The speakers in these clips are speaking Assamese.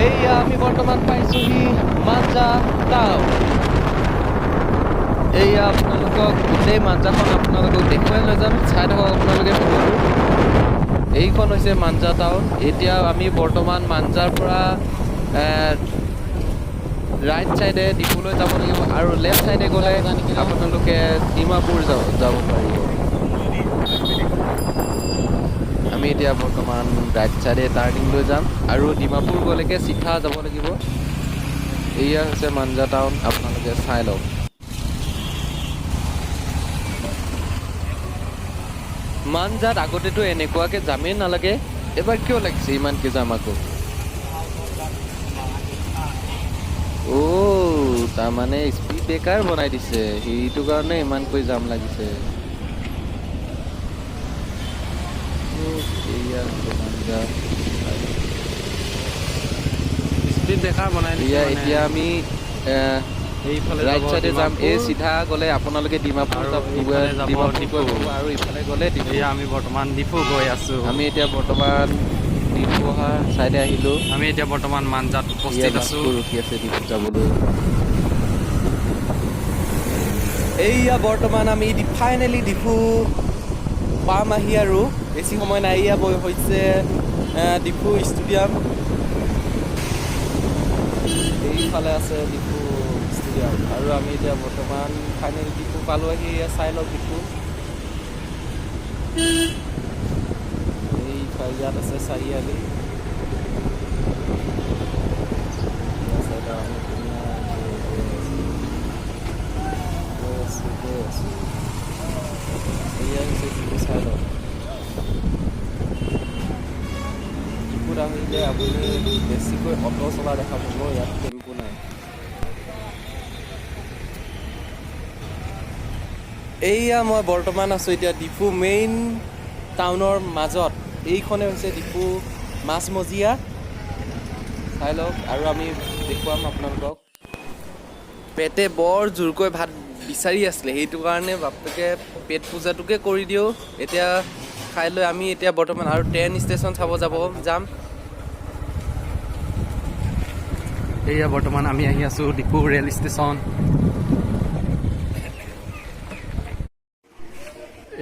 এইয়া আমি বৰ্তমান পাইছোহি মাঞ্জা টাউন। এইয়া আপোনালোকক গোটেই মাঞ্জাখন আপোনালোকক দেখুৱাই লৈ যাম, চাই থাকক আপোনালোকে ভিডিঅ'টো। এইখন হৈছে মাঞ্জা টাউন। এতিয়া আমি বৰ্তমান মাঞ্জাৰ পৰা ৰাইট চাইডে ডিফুলৈ যাব লাগিব আৰু লেফ্ট চাইডে গ'লে আপোনালোকে ডিমাপুৰ যাব পাৰিব। আমি এতিয়া বৰ্তমান ৰাইট চাইডে টাৰ্ণিং লৈ যাম আৰু ডিমাপুৰ গ'লেকে চিধা যাব লাগিব। এয়া হৈছে মাঞ্জা টাউন, আপোনালোকে চাই লওক। মাঞ্জাত আগতেতো এনেকুৱাকে জামেই নালাগে, এবাৰ কিয় লাগিছে ইমানকে জাম আকৌ? তাৰমানে স্পীড ব্ৰেকাৰ বনাই দিছে, সেইটো কাৰণে ইমানকৈ জাম লাগিছে। স্পীড ব্ৰেকাৰ বনাই দিছে। এতিয়া আমি ৰাইট চাইডে যাম। এই চিধা গ'লে আপোনালোকে ডিমাপুৰ যাব আৰু ইফালে গ'লে আমি বৰ্তমান ডিফু গৈ আছো। আমি এতিয়া বৰ্তমান ডিফু অহা চাইডে আহিলো। আমি এতিয়া বৰ্তমান মাঞ্জাত উপস্থিত আছো। ৰখি আছে ডিফু যাবলৈ। এইয়া বৰ্তমান আমি ফাইনেলি ডিফু পাম আহি আৰু বেছি সময় নাই। এয়া হৈছে ডিফু ষ্টেডিয়াম। এইফালে আছে ডিফু ষ্টেডিয়াম আৰু আমি এতিয়া বৰ্তমান ফাইনেলি ডিফু পালো আহি। চাই লওক ডিফু। ইয়াত আছে চাৰিআলি। এয়া হৈছে ডিফু, চাই লওক। ডিফুত আহিলে আপুনি বেছিকৈ অটো চলা দেখা পাব, ইয়াত টেম্পু নাই। এইয়া মই বৰ্তমান আছোঁ এতিয়া ডিফু মেইন টাউনৰ মাজত। এইখনে হৈছে ডিফু মাছমজিয়া, চাই লওক। আৰু আমি দেখুৱাম আপোনালোকক। পেটে বৰ জোৰকৈ ভাত বিচাৰি আছিলে, সেইটো কাৰণে বাপেকে পেট পূজাটোকে কৰি দিওঁ। এতিয়া খাই লৈ আমি এতিয়া বৰ্তমান আৰু ট্ৰেইন ষ্টেচন চাব যাম। এয়া বৰ্তমান আমি আহি আছো ডিফু ৰেল ষ্টেচন।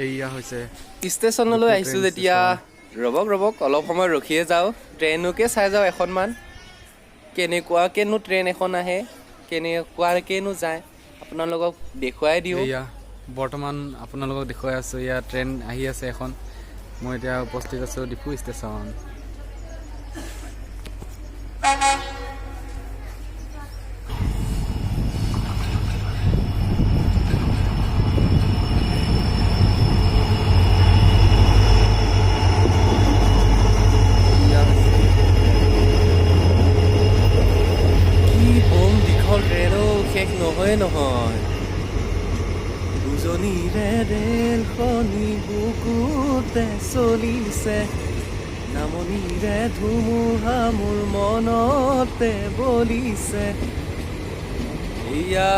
এয়া হৈছে ষ্টেচনলৈ আহিছোঁ যেতিয়া ৰ'বক অলপ সময় ৰখিয়ে যাওঁ, ট্ৰেইনকে চাই যাওঁ এখনমান। কেনেকুৱাকেনো ট্ৰেইন এখন আহে, কেনেকুৱাকেনো যায়, আপোনালোকক দেখুৱাই দিওঁ। এয়া বৰ্তমান আপোনালোকক দেখুৱাই আছো, এয়া ট্ৰেইন আহি আছে এখন। মই এতিয়া উপস্থিত আছো ডিফু ষ্টেচন। শেষ নহয় দুজনীৰে ৰেলখনি বুকুতে চলিছে, নামনিৰে ধুমুহা মোৰ মনতে বলিছে। এয়া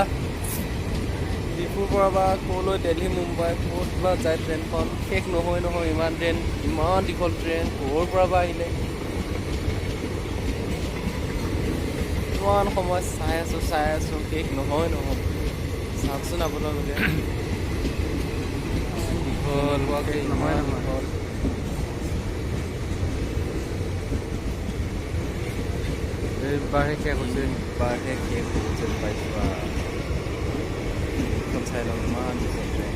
ডিফুৰ পৰা বা ক'লৈ, দিল্লী মুম্বাই ক'ত বা যায় ট্ৰেইনখন, শেষ নহয় ইমান ট্ৰেইন, ইমান দীঘল ট্ৰেইন। ক'ৰ পৰা বা আহিলে, ইমান সময় চাই আছো শেষ নহয়। চাওকচোন আপোনালোকে, এইবাৰহে শেষ হৈছে। পাইছোঁ চাই লওক ইমান দীঘল ট্ৰেইন।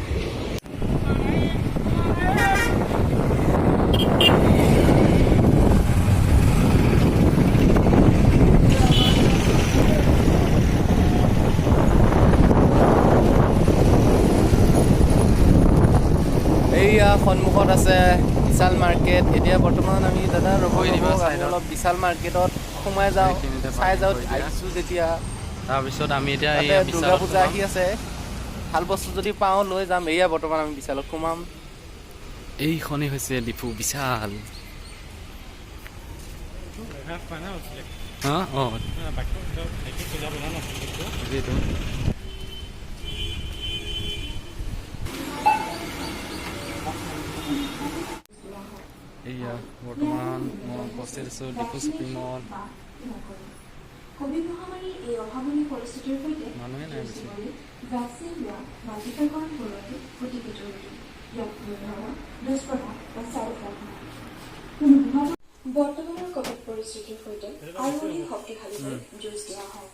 এইয়া সন্মুখত আছে বিশাল মাৰ্কেট। এতিয়া বৰ্তমান আমি অলপ বিশাল মাৰ্কেটত সোমাই যাওঁ, চাই যাওঁ আহিছোঁ যেতিয়া। তাৰপিছত আমি এতিয়া দুৰ্গা পূজা আহি আছে, ভাল বস্তু যদি পাওঁ লৈ যাম। এয়া বৰ্তমান আমি বিশালত সোমাম। এইখনেই হৈছে ডিফু বিশাল। এয়া বৰ্তমান মই উপস্থিত আছোঁ ডিফু শ্বপিং মল। কোভিড মহামাৰীৰ এই অভাৱনীয় পৰিস্থিতিৰ সৈতে মানুহে নাই বেছি। ভেকচিন লোৱা বা টীকাকৰণ কৰোৱাটো অতিকে জৰুৰী। ইয়াত কোনো ধৰণৰ দুষ্প্ৰভাৱ বা ছাইড এফেক্ট নহয়। বৰ্তমানৰ কোভিড পৰিস্থিতিৰ সৈতে আৰু অধিক শক্তিশালীকৈ যুঁজ দিয়া হয়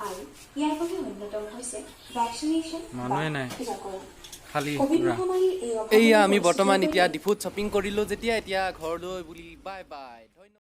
আৰু ইয়াৰ বাবে অন্যতম হৈছে ভেকচিনেশ্যন বা মানুহে নাই টীকাকৰণ। খালী কোভিড পুৰা মহামাৰীৰ এই এইয়া অভাৱনীয় আমি বৰ্তমান পৰিস্থিতিৰ এতিয়া সৈতে ডিফুত শ্বপিং কৰিলোঁ যেতিয়া এতিয়া ঘৰলৈ বুলি বাই বাই।